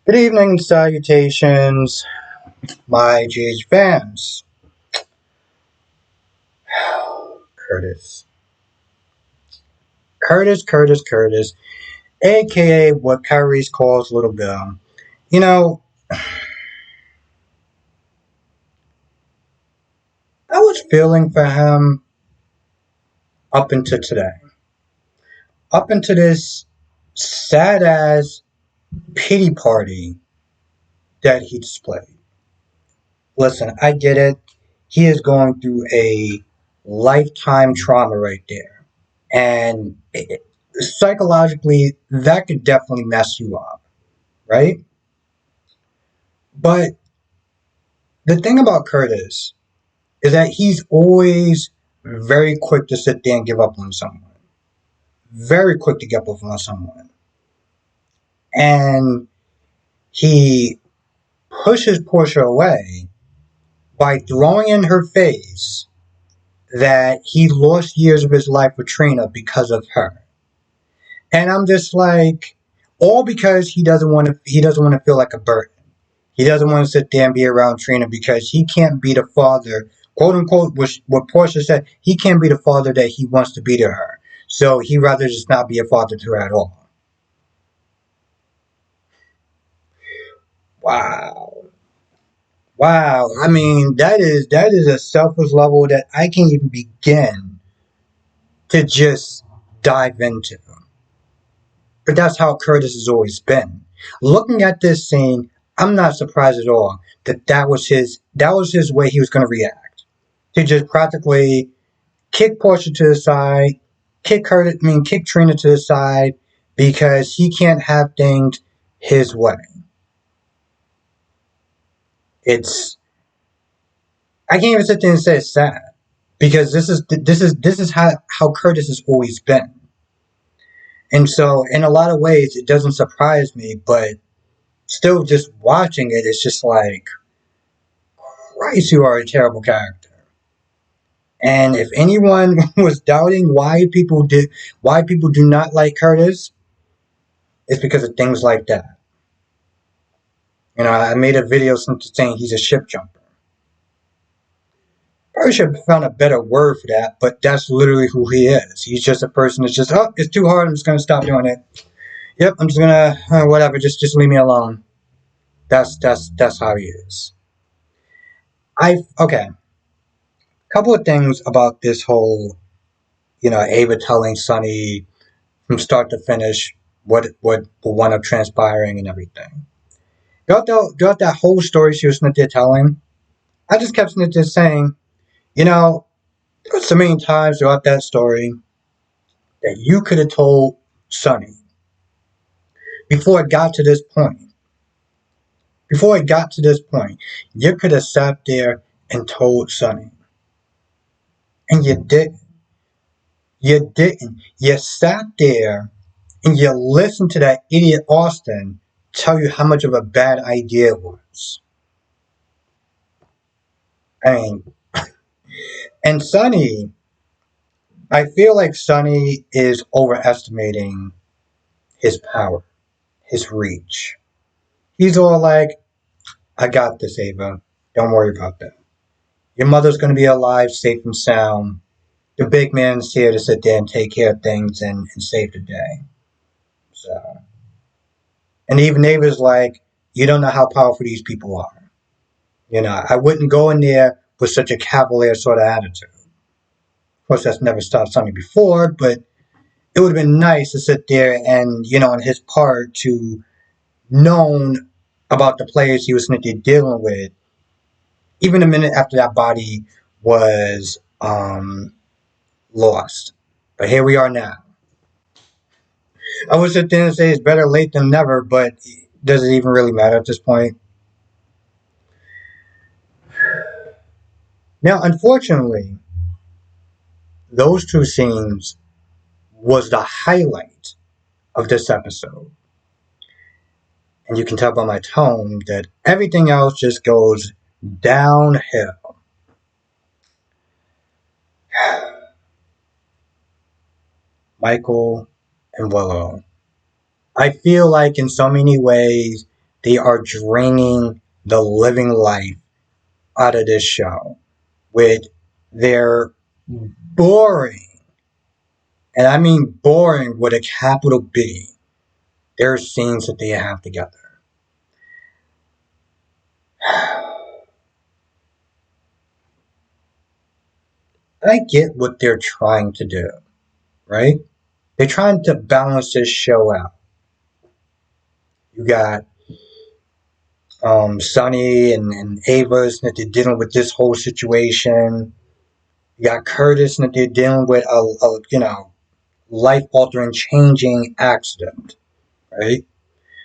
Good evening and salutations, my GH fans. Curtis. Curtis, aka what Kyrie's calls Little Bill. You know, I was feeling for him up until today. Up until this sad ass pity party that he displayed. Listen, I get it. He is going through a lifetime trauma right there. And psychologically, that could definitely mess you up, right? But the thing about Curtis is that he's always very quick to sit there and give up on someone. Very quick to give up on someone. And he pushes Portia away by throwing in her face that he lost years of his life with Trina because of her. And I'm just like, all because he doesn't want to feel like a burden. He doesn't want to sit there and be around Trina because he can't be the father, quote unquote, which what Portia said, he can't be the father that he wants to be to her. So he'd rather just not be a father to her at all. Wow. Wow. I mean, that is a selfless level that I can't even begin to just dive into. But that's how Curtis has always been. Looking at this scene, I'm not surprised at all that that was his way he was going to react. To just practically kick Portia to the side, kick Trina to the side because he can't have things his way. It's I can't even sit there and say it's sad because this is how Curtis has always been. And so in a lot of ways it doesn't surprise me, but still just watching it, it's just like, Christ, you are a terrible character. And if anyone was doubting why people do not like Curtis, it's because of things like that. You know, I made a video saying he's a ship jumper. Probably should have found a better word for that, but that's literally who he is. He's just a person that's just, oh, it's too hard, I'm just gonna stop doing it. Yep, I'm just gonna whatever, just leave me alone. That's how he is. I okay. Couple of things about this whole, Ava telling Sonny from start to finish what will wind up transpiring and everything. Throughout that whole story she was there telling, I just kept there saying, there were so many times throughout that story that you could have told Sonny before it got to this point. Before it got to this point, you could have sat there and told Sonny. And you didn't. You didn't. You sat there and you listened to that idiot Austin tell you how much of a bad idea it was. I mean, and Sonny, I feel like Sonny is overestimating his power, his reach. He's all like, I got this, Ava. Don't worry about that. Your mother's going to be alive, safe and sound. The big man's here to sit there and take care of things and save the day. So, and even Ava's like, you don't know how powerful these people are. I wouldn't go in there with such a cavalier sort of attitude. Of course, that's never stopped Sonny before, but it would have been nice to sit there and, on his part, to known about the players he was dealing with, even a minute after that body was lost. But here we are now. I would sit there and say it's better late than never, but does it even really matter at this point? Now, unfortunately, those two scenes was the highlight of this episode. And you can tell by my tone that everything else just goes downhill. Michael and Willow. I feel like in so many ways they are draining the living life out of this show with their boring, and I mean boring with a capital B, their scenes that they have together. I get what they're trying to do, right? They're trying to balance this show out. You got Sonny and Ava's that they're dealing with this whole situation. You got Curtis that they're dealing with a life altering, changing accident, right?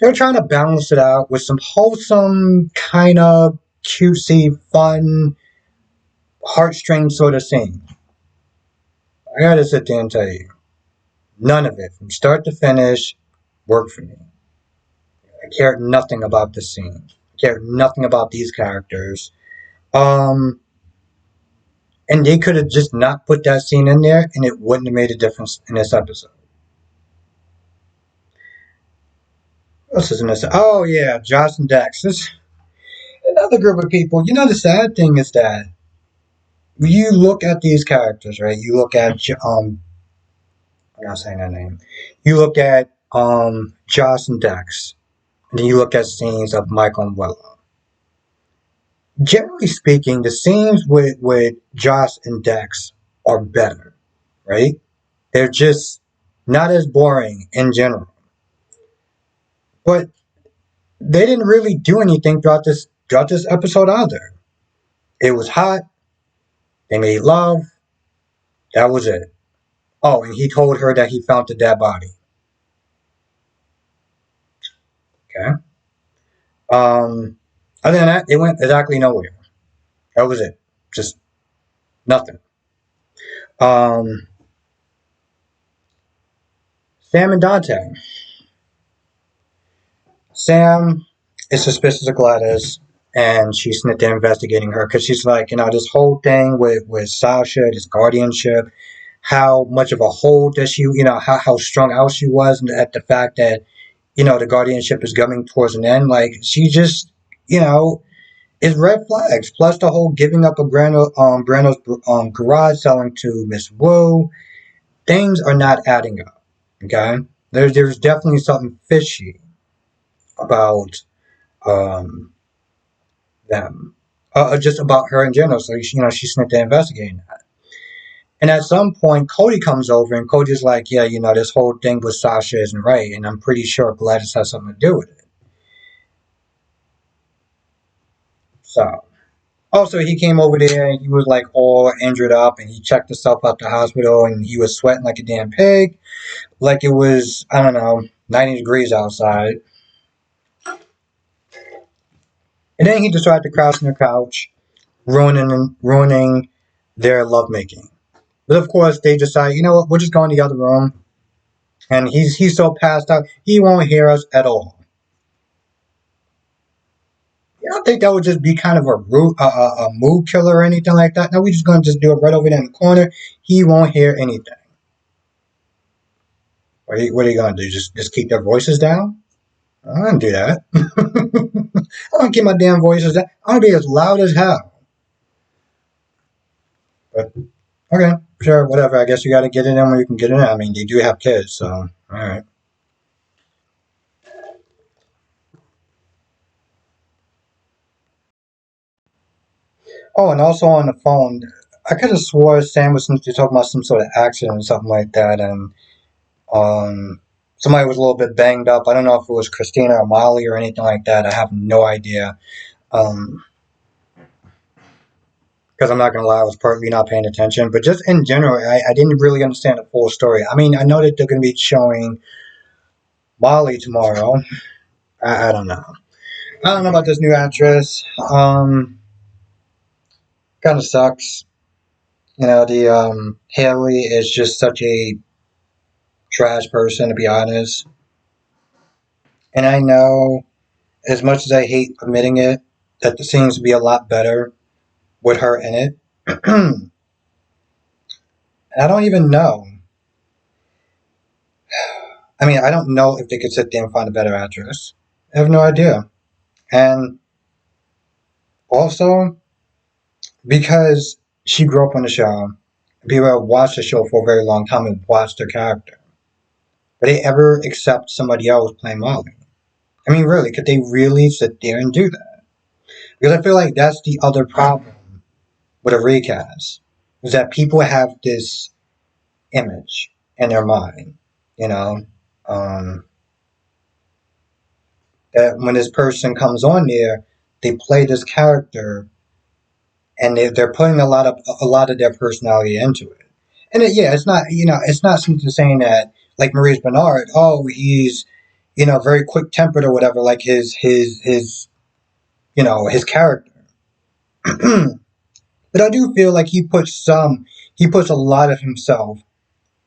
They're trying to balance it out with some wholesome, kind of cutesy, fun, heartstring sort of scene. I gotta sit there and tell you, none of it, from start to finish, worked for me. I cared nothing about the scene. I cared nothing about these characters. Um, and they could have just not put that scene in there, and it wouldn't have made a difference in this episode. What else is in this? Oh yeah, Josh and Dex. This another group of people. You know, the sad thing is that you look at these characters, right? You look at I'm not saying that name. You look at Josh and Dex, and then you look at scenes of Michael and Willow. Generally speaking, the scenes with Josh and Dex are better, right? They're just not as boring in general. But they didn't really do anything throughout this episode either. It was hot. They made love. That was it. Oh, and he told her that he found the dead body. Okay. Other than that, it went exactly nowhere. That was it. Just nothing. Um, Sam and Dante. Sam is suspicious of Gladys, and she's there investigating her because she's like, this whole thing with Sasha, this guardianship, how much of a hold does she, how strung out she was at the fact that, the guardianship is coming towards an end. Like, she just, you know, is red flags. Plus the whole giving up of Brando's garage selling to Miss Wu. Things are not adding up. Okay? There's definitely something fishy about um, them. Just about her in general. So, she's sent to investigating that. And at some point, Cody comes over and Cody's like, yeah, this whole thing with Sasha isn't right. And I'm pretty sure Gladys has something to do with it. So, also, he came over there and he was like all injured up and he checked himself out the hospital and he was sweating like a damn pig. Like it was, I don't know, 90 degrees outside. And then he decided to crash on the couch, ruining their lovemaking. But of course, they decide, you know what, we'll just go in the other room. And he's so passed out, he won't hear us at all. You don't think that would just be kind of a mood killer or anything like that? No, we're just going to just do it right over there in the corner. He won't hear anything. What are you going to do? Just keep their voices down? I don't do that. I don't keep my damn voices down. I want to be as loud as hell. But, okay, sure, whatever. I guess you got to get it in when you can get it in. I mean, they do have kids, so, all right. Oh, and also on the phone, I could have swore Sam was talking about some sort of accident or something like that, and somebody was a little bit banged up. I don't know if it was Christina or Molly or anything like that. I have no idea. Um, because I'm not gonna lie, I was partly not paying attention. But just in general, I didn't really understand the full story. I mean, I know that they're gonna be showing Molly tomorrow. I don't know. I don't know about this new actress. Kind of sucks. The Haley is just such a trash person, to be honest. And I know, as much as I hate admitting it, that there seems to be a lot better with her in it. And I don't even know. I mean, I don't know if they could sit there and find a better actress. I have no idea. And also, because she grew up on the show, people have watched the show for a very long time and watched her character. Would they ever accept somebody else playing Molly? I mean, really, could they really sit there and do that? Because I feel like that's the other problem with a recast, is that people have this image in their mind, you know, um, that when this person comes on there, they play this character and they're putting a lot of their personality into it. And yeah, it's not it's not something saying that like Maurice Bernard, oh he's very quick tempered or whatever, like his his character. But I do feel like he puts a lot of himself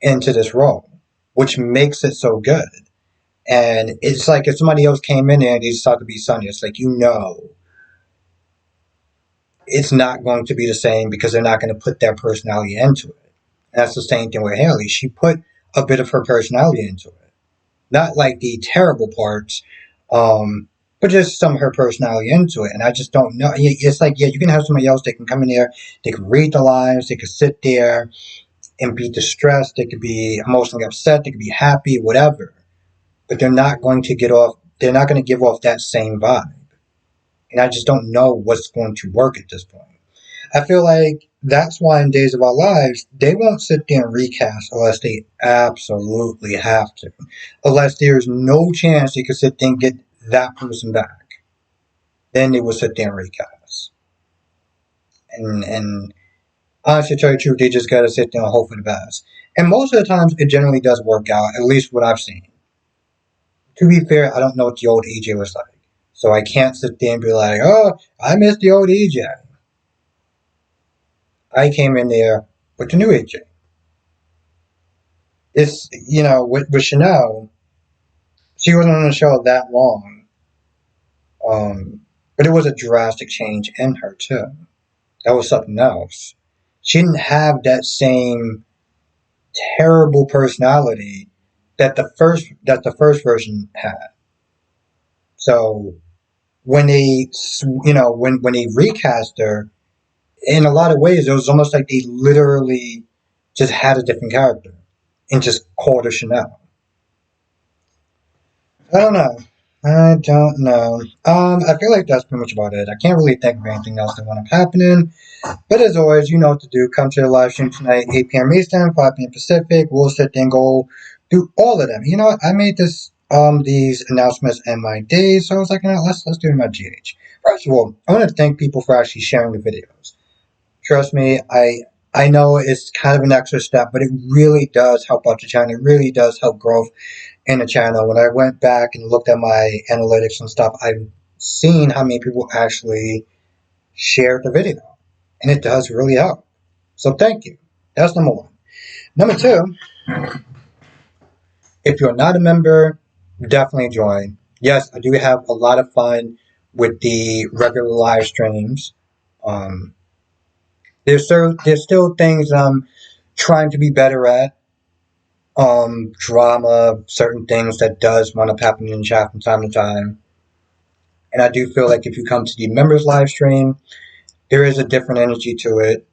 into this role, which makes it so good. And it's like if somebody else came in there and they just thought to be Sonny, it's like it's not going to be the same because they're not going to put their personality into it. And that's the same thing with Haley. She put a bit of her personality into it, not like the terrible parts, but just some of her personality into it. And I just don't know. It's like, yeah, you can have somebody else that can come in there, they can read the lines, they can sit there and be distressed, they could be emotionally upset, they could be happy, whatever. But they're not going to get off. They're not going to give off that same vibe. And I just don't know what's going to work at this point. I feel like that's why in Days of Our Lives, they won't sit there and recast unless they absolutely have to. Unless there's no chance they could sit there and get that person back. Then they will sit there and recast. And honestly, to tell you the truth, they just gotta sit there and hope for the best. And most of the times, it generally does work out, at least what I've seen. To be fair, I don't know what the old EJ was like. So I can't sit there and be like, oh, I miss the old EJ. I came in there with the new EJ. It's, with Chanel, she wasn't on the show that long. But it was a drastic change in her, too. That was something else. She didn't have that same terrible personality that the first version had. So when they, when they recast her, in a lot of ways, it was almost like they literally just had a different character and just called her Chanel. I don't know. I don't know. I feel like that's pretty much about it. I can't really think of anything else that wound up happening. But as always, you know what to do. Come to the live stream tonight, 8 p.m. Eastern, 5 p.m. Pacific. We'll sit there and go do all of them. You know what? I made these announcements in my days, so I was like, let's do it in my GH. First of all, I want to thank people for actually sharing the videos. Trust me, I know it's kind of an extra step, but it really does help out the channel. It really does help growth in the channel. When I went back and looked at my analytics and stuff, I've seen how many people actually shared the video, and it does really help. So thank you. That's number one. Number two, if you're not a member, definitely join. Yes, I do have a lot of fun with the regular live streams. Um, there's still things I'm trying to be better at. Drama, certain things that does wind up happening in chat from time to time. And I do feel like if you come to the members live stream, there is a different energy to it.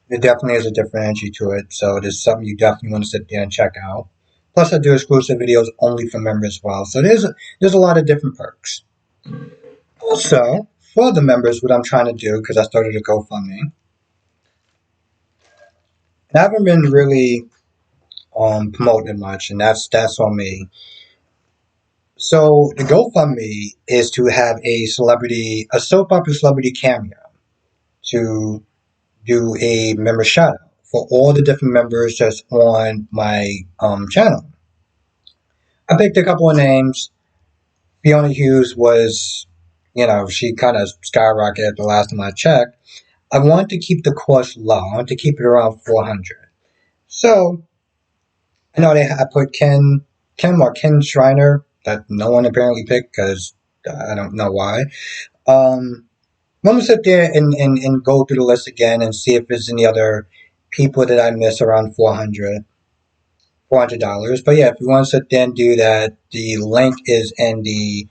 There definitely is a different energy to it. So it is something you definitely want to sit there and check out. Plus, I do exclusive videos only for members as well. So there's a lot of different perks. Also, for the members, what I'm trying to do, because I started a GoFundMe, and I haven't been really promoting it much, and that's on me. So the GoFundMe is to have a soap opera celebrity cameo to do a member shout out for all the different members that's on my channel. I picked a couple of names. Fiona Hughes was, she kind of skyrocketed the last time I checked. I want to keep the cost low. I want to keep it around 400. So I know I put Ken Schreiner that no one apparently picked because I don't know why. I'm gonna sit there and go through the list again and see if there's any other people that I miss around $400. But yeah, if you want to sit there and do that, the link is in the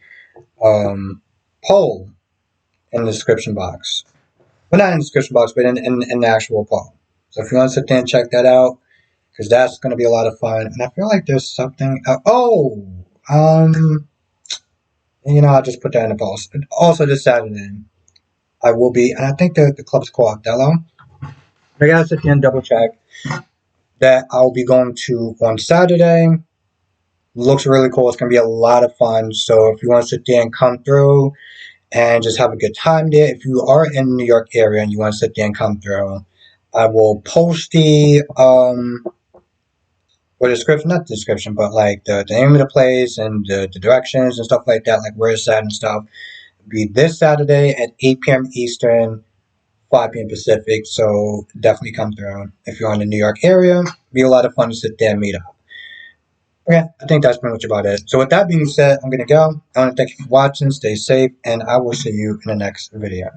poll in the description box. Well, not in the description box, but in the actual poll. So if you want to sit there and check that out, because that's going to be a lot of fun. And I feel like there's something. I'll just put that in the post. Also, this Saturday, I will be, and I think the club's called Othello. I gotta sit there and double check that I'll be going to on Saturday. Looks really cool. It's gonna be a lot of fun. So if you want to sit there and come through and just have a good time there, if you are in the New York area and you want to sit there and come through, I will post the description, not the description, but like the name of the place and the directions and stuff like that, like where it's at and stuff. It'll be this Saturday at 8 p.m. Eastern, 5 p.m. Pacific. So definitely come through if you're in the New York area. It'll be a lot of fun to sit there and meet up. Okay, I think that's pretty much about it. So with that being said, I'm gonna go. I want to thank you for watching. Stay safe, and I will see you in the next video.